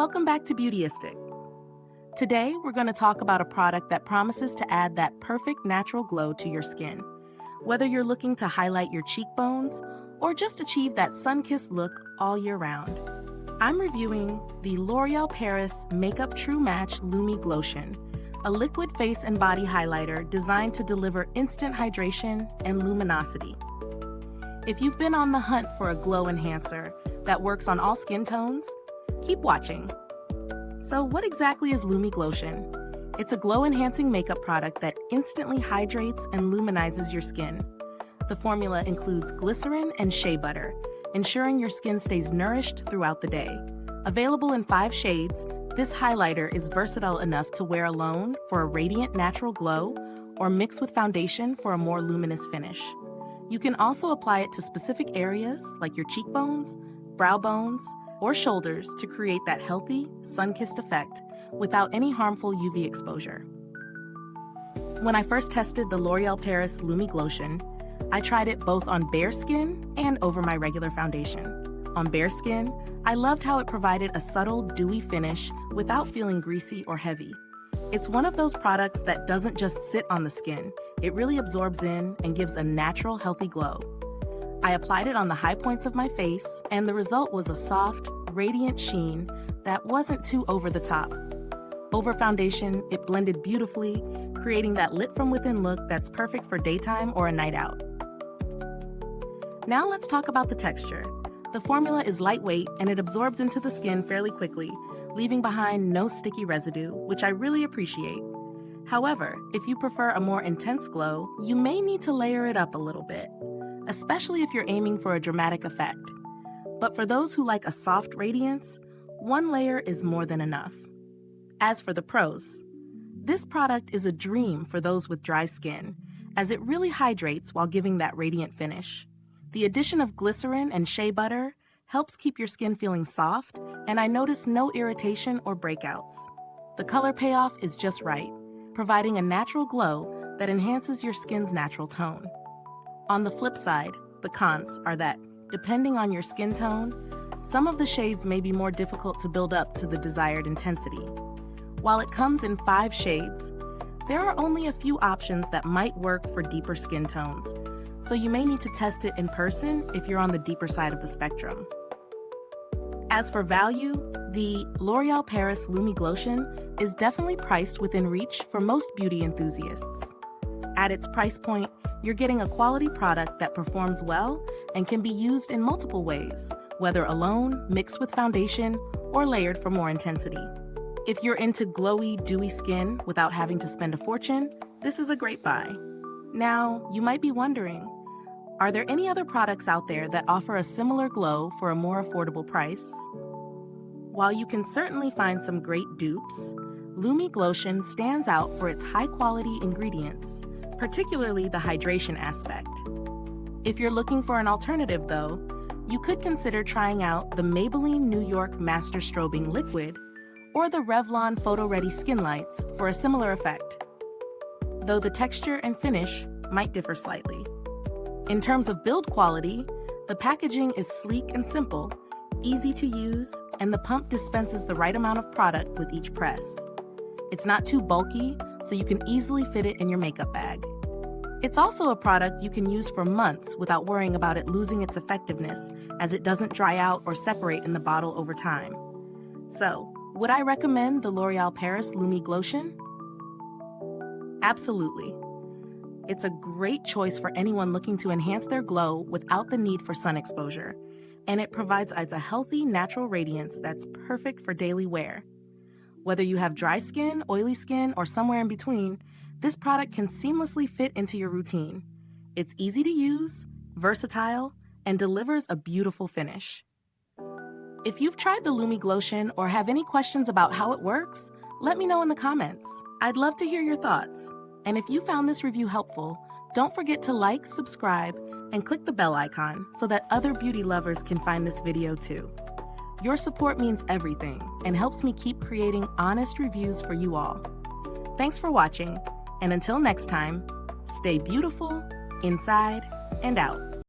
Welcome back to Beautyistic. Today, we're going to talk about a product that promises to add that perfect natural glow to your skin. Whether you're looking to highlight your cheekbones or just achieve that sun-kissed look all year round. I'm reviewing the L'Oreal Paris Makeup True Match Lumi Glotion, a liquid face and body highlighter designed to deliver instant hydration and luminosity. If you've been on the hunt for a glow enhancer that works on all skin tones, keep watching. So what exactly is Lumi Glotion? It's a glow-enhancing makeup product that instantly hydrates and luminizes your skin. The formula includes glycerin and shea butter, ensuring your skin stays nourished throughout the day. Available in 5 shades, this highlighter is versatile enough to wear alone for a radiant natural glow or mix with foundation for a more luminous finish. You can also apply it to specific areas like your cheekbones, brow bones, or shoulders to create that healthy, sun-kissed effect without any harmful UV exposure. When I first tested the L'Oreal Paris Lumi Glotion, I tried it both on bare skin and over my regular foundation. On bare skin, I loved how it provided a subtle, dewy finish without feeling greasy or heavy. It's one of those products that doesn't just sit on the skin, it really absorbs in and gives a natural, healthy glow. I applied it on the high points of my face, and the result was a soft, radiant sheen that wasn't too over the top. Over foundation, it blended beautifully, creating that lit from within look that's perfect for daytime or a night out. Now let's talk about the texture. The formula is lightweight and it absorbs into the skin fairly quickly, leaving behind no sticky residue, which I really appreciate. However, if you prefer a more intense glow, you may need to layer it up a little bit, especially if you're aiming for a dramatic effect. But for those who like a soft radiance, one layer is more than enough. As for the pros, this product is a dream for those with dry skin, as it really hydrates while giving that radiant finish. The addition of glycerin and shea butter helps keep your skin feeling soft, and I notice no irritation or breakouts. The color payoff is just right, providing a natural glow that enhances your skin's natural tone. On the flip side, the cons are that, depending on your skin tone, some of the shades may be more difficult to build up to the desired intensity. While it comes in 5 shades, there are only a few options that might work for deeper skin tones, so you may need to test it in person if you're on the deeper side of the spectrum. As for value, the L'Oreal Paris Lumi Glotion is definitely priced within reach for most beauty enthusiasts. At its price point, you're getting a quality product that performs well and can be used in multiple ways, whether alone, mixed with foundation, or layered for more intensity. If you're into glowy, dewy skin without having to spend a fortune, this is a great buy. Now, you might be wondering, are there any other products out there that offer a similar glow for a more affordable price? While you can certainly find some great dupes, Lumi Glotion stands out for its high-quality ingredients, particularly the hydration aspect. If you're looking for an alternative though, you could consider trying out the Maybelline New York Master Strobing Liquid or the Revlon Photo Ready Skin Lights for a similar effect, though the texture and finish might differ slightly. In terms of build quality, the packaging is sleek and simple, easy to use, and the pump dispenses the right amount of product with each press. It's not too bulky, so you can easily fit it in your makeup bag. It's also a product you can use for months without worrying about it losing its effectiveness, as it doesn't dry out or separate in the bottle over time. So, would I recommend the L'Oreal Paris Lumi Glotion? Absolutely. It's a great choice for anyone looking to enhance their glow without the need for sun exposure, and it provides a healthy, natural radiance that's perfect for daily wear. Whether you have dry skin, oily skin, or somewhere in between, this product can seamlessly fit into your routine. It's easy to use, versatile, and delivers a beautiful finish. If you've tried the Lumi Glotion or have any questions about how it works, let me know in the comments. I'd love to hear your thoughts. And if you found this review helpful, don't forget to like, subscribe, and click the bell icon so that other beauty lovers can find this video too. Your support means everything and helps me keep creating honest reviews for you all. Thanks for watching, and until next time, stay beautiful, inside and out.